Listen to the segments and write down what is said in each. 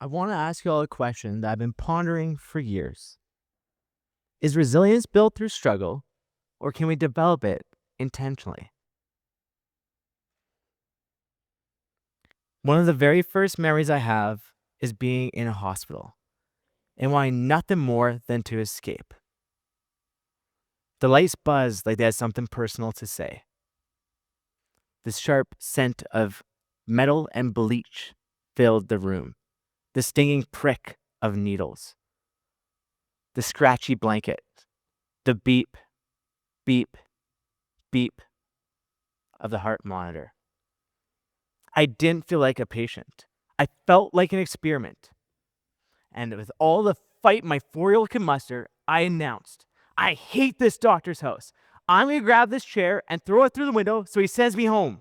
I want to ask you all a question that I've been pondering for years. Is resilience built through struggle, or can we develop it intentionally? One of the very first memories I have is being in a hospital and wanting nothing more than to escape. The lights buzzed like they had something personal to say. The sharp scent of metal and bleach filled the room. The stinging prick of needles. The scratchy blanket. The beep, beep, beep of the heart monitor. I didn't feel like a patient. I felt like an experiment. And with all the fight my 4-year-old could muster, I announced, I hate this doctor's house. I'm going to grab this chair and throw it through the window so he sends me home.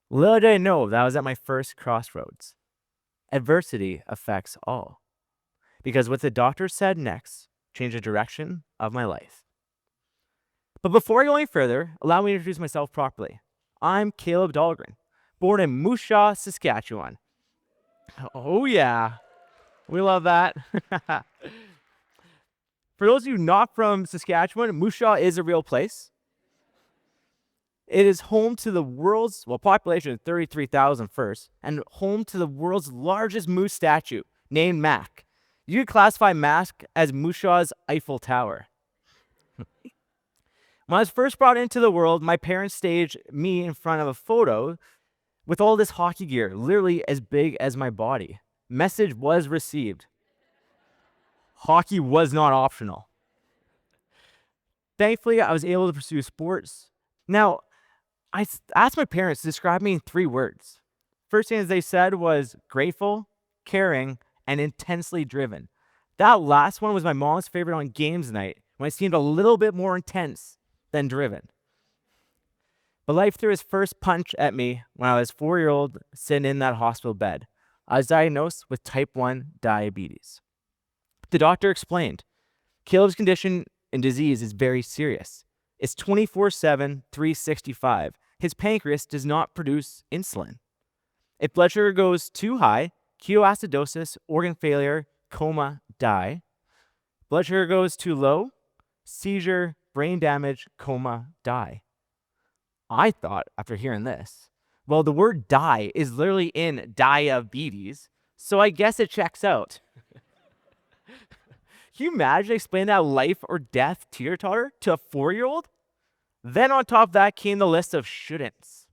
Little did I know that I was at my first crossroads. Adversity affects all. Because what the doctor said next changed the direction of my life. But before I go any further, allow me to introduce myself properly. I'm Caleb Dahlgren, born in Moose Jaw, Saskatchewan. Oh, yeah. We love that. For those of you not from Saskatchewan, Moose Jaw is a real place. It is home to the world's, population of 33,000 first, and home to the world's largest moose statue, named Mac. You could classify Mac as Moose Jaw's Eiffel Tower. When I was first brought into the world, my parents staged me in front of a photo with all this hockey gear, literally as big as my body. Message was received. Hockey was not optional. Thankfully, I was able to pursue sports. Now, I asked my parents to describe me in 3 words. First thing they said was grateful, caring, and intensely driven. That last one was my mom's favorite on games night when I seemed a little bit more intense than driven. But life threw its first punch at me when I was 4-year-old sitting in that hospital bed. I was diagnosed with type 1 diabetes. The doctor explained, Caleb's condition and disease is very serious. It's 24/7, 365. His pancreas does not produce insulin. If blood sugar goes too high, ketoacidosis, organ failure, coma, die. Blood sugar goes too low, seizure, brain damage, coma, die. I thought, after hearing this, well, the word die is literally in diabetes, so I guess it checks out. Can you imagine explaining that life or death teeter-totter to a 4-year-old? Then on top of that came the list of shouldn'ts.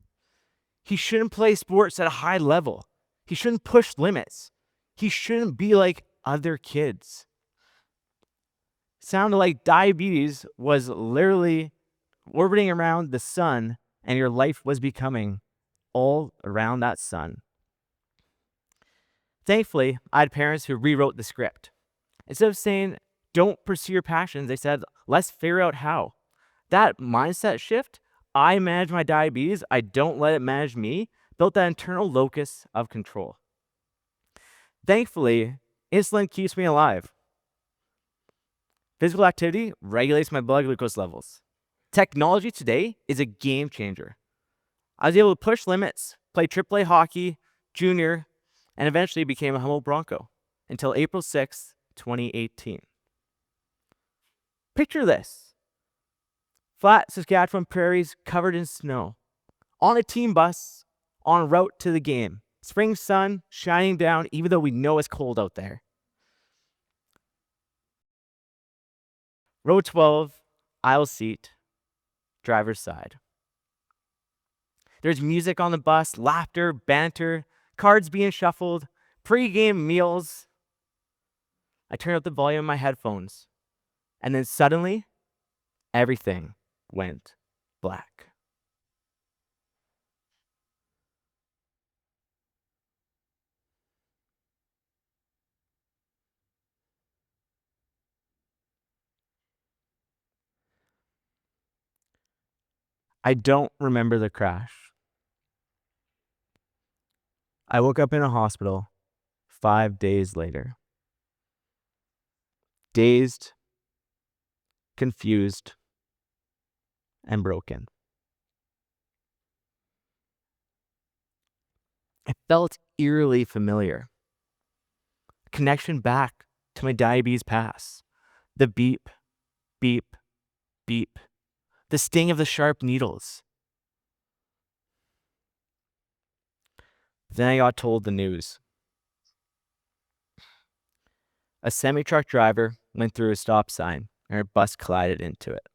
He shouldn't play sports at a high level. He shouldn't push limits. He shouldn't be like other kids. Sounded like diabetes was literally orbiting around the sun and your life was becoming all around that sun. Thankfully, I had parents who rewrote the script. Instead of saying, don't pursue your passions, they said, let's figure out how. That mindset shift, I manage my diabetes, I don't let it manage me, built that internal locus of control. Thankfully, insulin keeps me alive. Physical activity regulates my blood glucose levels. Technology today is a game changer. I was able to push limits, play AAA hockey, junior, and eventually became a Humboldt Bronco until April 6th, 2018. Picture this. Flat Saskatchewan prairies covered in snow. On a team bus, en route to the game. Spring sun shining down even though we know it's cold out there. Row 12, aisle seat, driver's side. There's music on the bus, laughter, banter, cards being shuffled, pre-game meals. I turned up the volume of my headphones, and then suddenly, everything went black. I don't remember the crash. I woke up in a hospital 5 days later. Dazed, confused, and broken. felt eerily familiar. Connection back to my diabetes past. The beep, beep, beep. The sting of the sharp needles. Then I got told the news. A semi-truck driver went through a stop sign and a bus collided into it.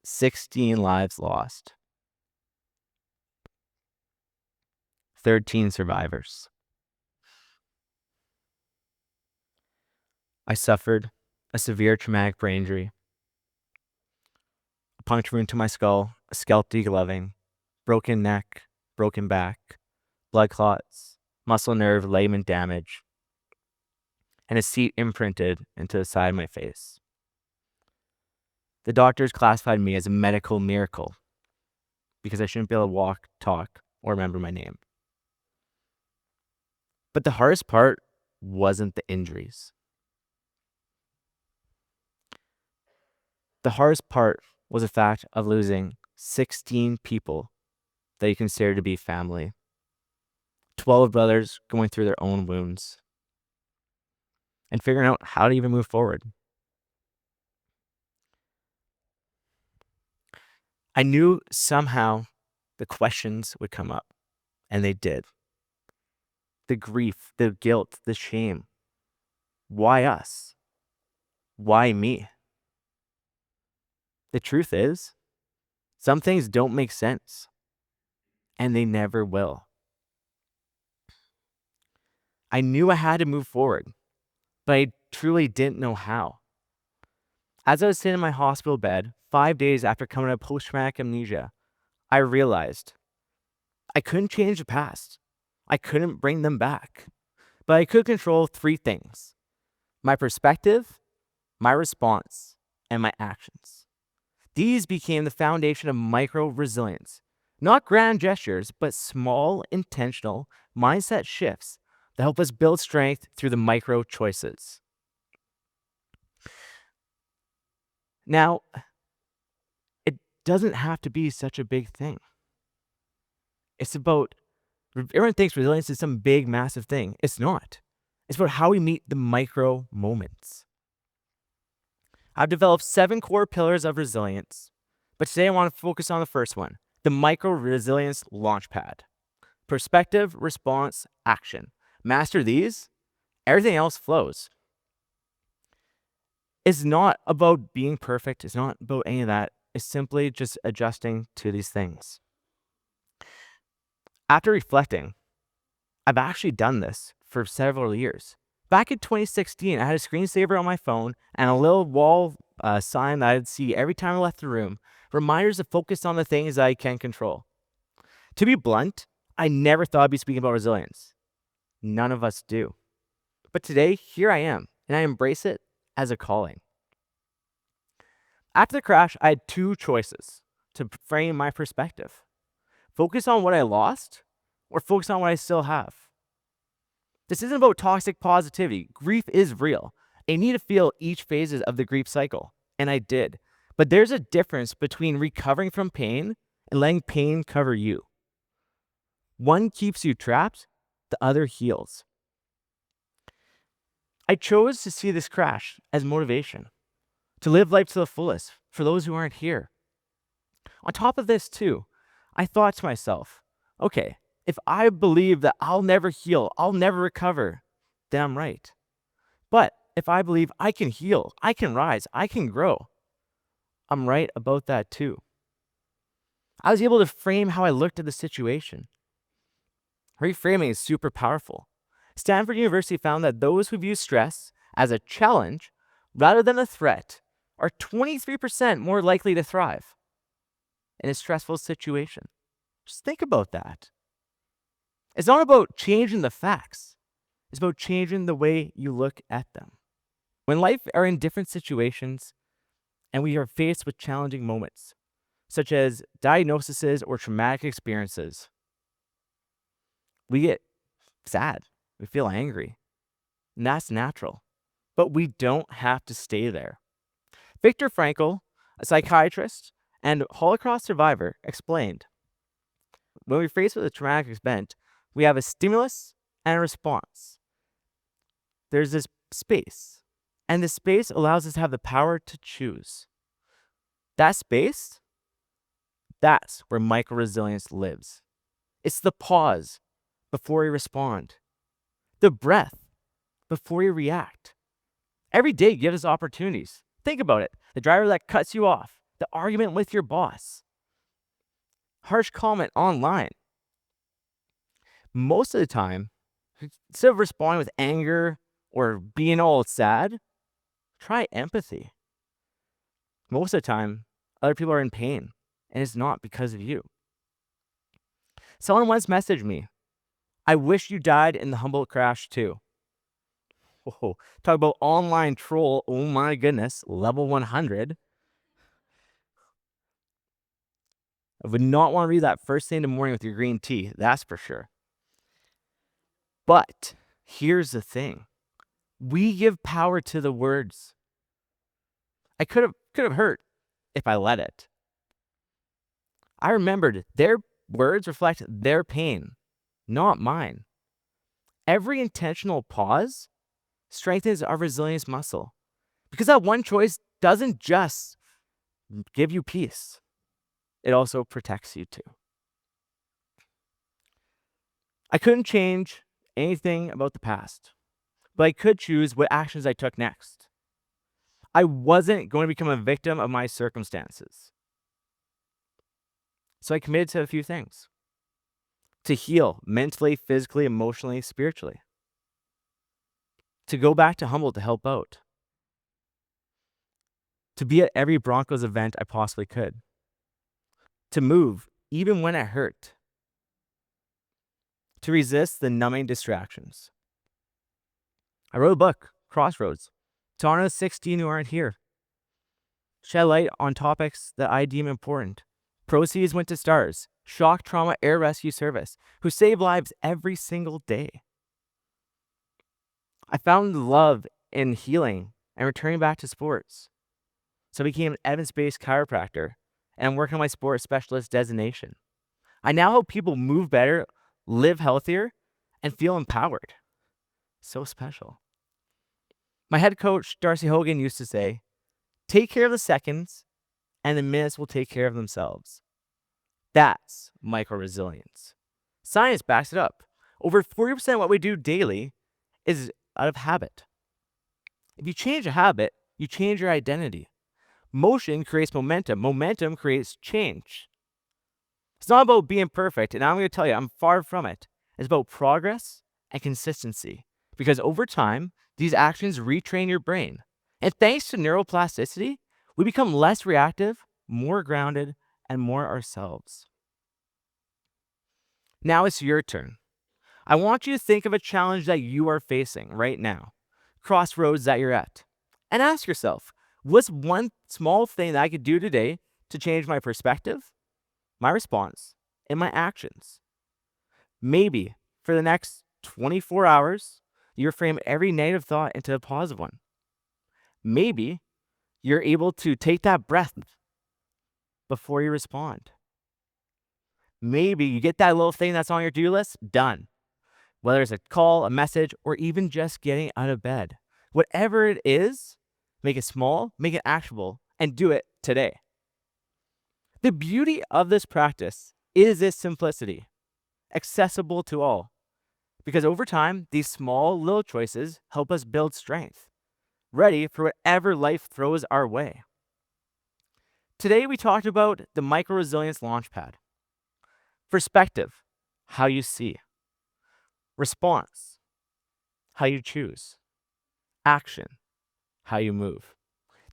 16 lives lost. 13 survivors. I suffered a severe traumatic brain injury, a puncture wound to my skull, a scalp degloving, broken neck, broken back, blood clots, muscle nerve ligament damage, and a seat imprinted into the side of my face. The doctors classified me as a medical miracle because I shouldn't be able to walk, talk, or remember my name. But the hardest part wasn't the injuries. The hardest part was the fact of losing 16 people that you consider to be family. 12 brothers going through their own wounds and figuring out how to even move forward. I knew somehow the questions would come up, and they did. The grief, the guilt, the shame. Why us? Why me? The truth is, some things don't make sense, and they never will. I knew I had to move forward, but I truly didn't know how. As I was sitting in my hospital bed 5 days after coming out of post-traumatic amnesia, I realized I couldn't change the past. I couldn't bring them back, but I could control 3 things: my perspective, my response, and my actions. These became the foundation of micro resilience, not grand gestures, but small, intentional mindset shifts that help us build strength through the micro choices. Now, it doesn't have to be such a big thing. It's about, everyone thinks resilience is some big, massive thing. It's not. It's about how we meet the micro moments. I've developed 7 core pillars of resilience, but today I want to focus on the first one, the micro resilience launchpad. Perspective, response, action. Master these, everything else flows. It's not about being perfect. It's not about any of that. It's simply just adjusting to these things. After reflecting, I've actually done this for several years. Back in 2016, I had a screensaver on my phone and a little wall sign that I'd see every time I left the room, reminders to focus on the things that I can control. To be blunt, I never thought I'd be speaking about resilience. None of us do. But today, here I am, and I embrace it as a calling. After the crash, I had 2 choices to frame my perspective: focus on what I lost or focus on what I still have. This isn't about toxic positivity. Grief is real. I need to feel each phases of the grief cycle, and I did. But there's a difference between recovering from pain and letting pain cover you. One keeps you trapped, the other heals. I chose to see this crash as motivation, to live life to the fullest for those who aren't here. On top of this, too, I thought to myself, okay, if I believe that I'll never heal, I'll never recover, then I'm right. But if I believe I can heal, I can rise, I can grow, I'm right about that too. I was able to frame how I looked at the situation. Reframing is super powerful. Stanford University found that those who view stress as a challenge rather than a threat are 23% more likely to thrive in a stressful situation. Just think about that. It's not about changing the facts. It's about changing the way you look at them. When life are in different situations and we are faced with challenging moments, such as diagnoses or traumatic experiences, we get sad. We feel angry. And that's natural. But we don't have to stay there. Viktor Frankl, a psychiatrist and Holocaust survivor, explained, when we're faced with a traumatic event, we have a stimulus and a response. There's this space, and this space allows us to have the power to choose. That space, that's where micro resilience lives. It's the pause before you respond, the breath before you react. Every day gives us opportunities. Think about it. The driver that cuts you off, the argument with your boss, harsh comment online. Most of the time, instead of responding with anger or being all sad, try empathy. Most of the time, other people are in pain, and it's not because of you. Someone once messaged me, "I wish you died in the Humboldt crash too." Whoa, talk about online troll. Oh my goodness, level 100. I would not want to read that first thing in the morning with your green tea, that's for sure. But here's the thing. We give power to the words. I could have hurt if I let it. I remembered their words reflect their pain, not mine. Every intentional pause strengthens our resilience muscle because that one choice doesn't just give you peace, it also protects you too. I couldn't change anything about the past, but I could choose what actions I took next. I wasn't going to become a victim of my circumstances. So I committed to a few things: to heal mentally, physically, emotionally, spiritually, to go back to Humboldt to help out, to be at every Broncos event I possibly could, to move even when it hurt, to resist the numbing distractions. I wrote a book, Crossroads, to honor the 16 who aren't here, shed light on topics that I deem important. Proceeds went to STARS, Shock Trauma Air Rescue Service, who save lives every single day. I found love in healing and returning back to sports. So I became an evidence-based chiropractor, and I'm working on my sports specialist designation. I now help people move better, live healthier, and feel empowered. So special. My head coach, Darcy Hogan, used to say, "Take care of the seconds, and the minutes will take care of themselves." That's micro resilience. Science backs it up. Over 40% of what we do daily is out of habit. If you change a habit, you change your identity. Motion creates momentum. Momentum creates change. It's not about being perfect, and I'm going to tell you, I'm far from it. It's about progress and consistency, because over time, these actions retrain your brain. And thanks to neuroplasticity, we become less reactive, more grounded, and more ourselves. Now it's your turn. I want you to think of a challenge that you are facing right now, crossroads that you're at, and ask yourself, what's one small thing that I could do today to change my perspective, my response, and my actions? Maybe for the next 24 hours, you frame every negative thought into a positive one. Maybe you're able to take that breath before you respond. Maybe you get that little thing that's on your to-do list done. Whether it's a call, a message, or even just getting out of bed. Whatever it is, make it small, make it actionable, and do it today. The beauty of this practice is its simplicity, accessible to all. Because over time, these small little choices help us build strength, ready for whatever life throws our way. Today, we talked about the Micro Resilience Launchpad. Perspective, how you see. Response, how you choose. Action, how you move.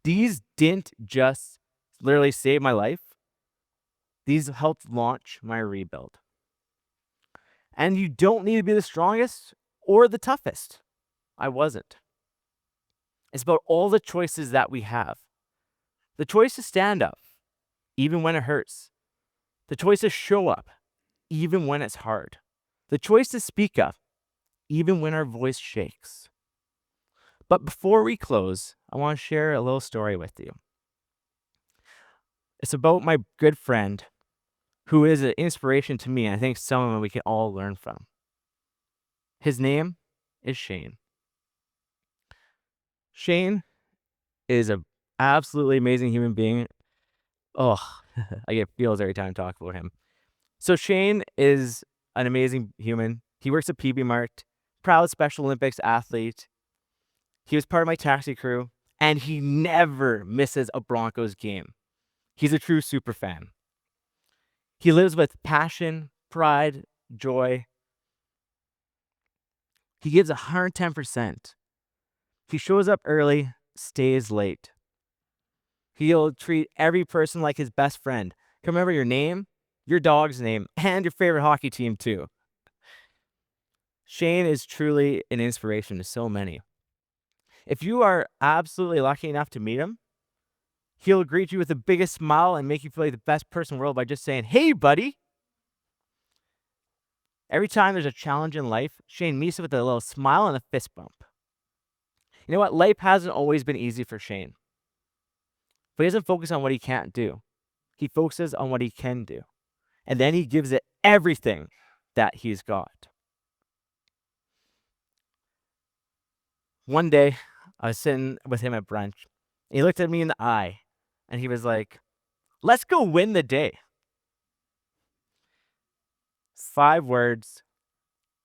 These didn't just literally save my life. These helped launch my rebuild. And you don't need to be the strongest or the toughest. I wasn't. It's about all the choices that we have. The choice to stand up, even when it hurts. The choice to show up, even when it's hard. The choice to speak up, even when our voice shakes. But before we close, I want to share a little story with you. It's about my good friend, who is an inspiration to me, and I think someone we can all learn from. His name is Shane. Shane is a absolutely amazing human being. Oh, I get feels every time I talk about him. So Shane is an amazing human. He works at PB Mart, proud Special Olympics athlete. He was part of my taxi crew, and he never misses a Broncos game. He's a true super fan. He lives with passion, pride, joy. He gives 110%. He shows up early, stays late. He'll treat every person like his best friend. Can remember your name, your dog's name, and your favorite hockey team too. Shane is truly an inspiration to so many. If you are absolutely lucky enough to meet him, he'll greet you with the biggest smile and make you feel like the best person in the world by just saying, "Hey, buddy." Every time there's a challenge in life, Shane meets it with a little smile and a fist bump. You know what? Life hasn't always been easy for Shane, but he doesn't focus on what he can't do. He focuses on what he can do, and then he gives it everything that he's got. One day, I was sitting with him at brunch. He looked at me in the eye, and he was like, "Let's go win the day." 5 words,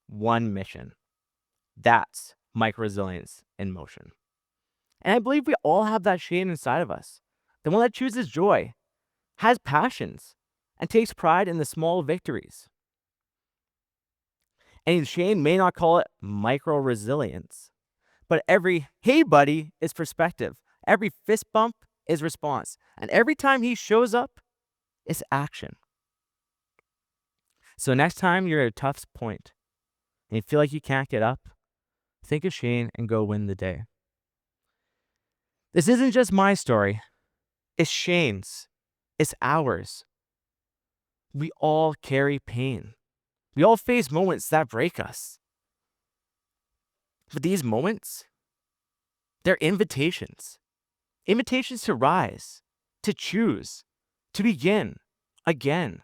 1 mission. That's micro resilience in motion. And I believe we all have that Shane inside of us, the one that chooses joy, has passions, and takes pride in the small victories. And Shane may not call it micro resilience, but every "hey buddy" is perspective. Every fist bump is response. And every time he shows up, it's action. So next time you're at a tough point and you feel like you can't get up, think of Shane and go win the day. This isn't just my story. It's Shane's. It's ours. We all carry pain. We all face moments that break us. But these moments, they're invitations. Invitations to rise, to choose, to begin again.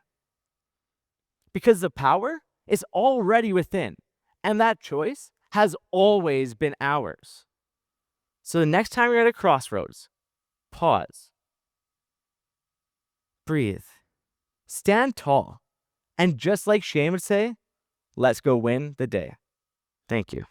Because the power is already within, and that choice has always been ours. So the next time you're at a crossroads, pause, breathe, stand tall, and just like Shane would say, let's go win the day. Thank you.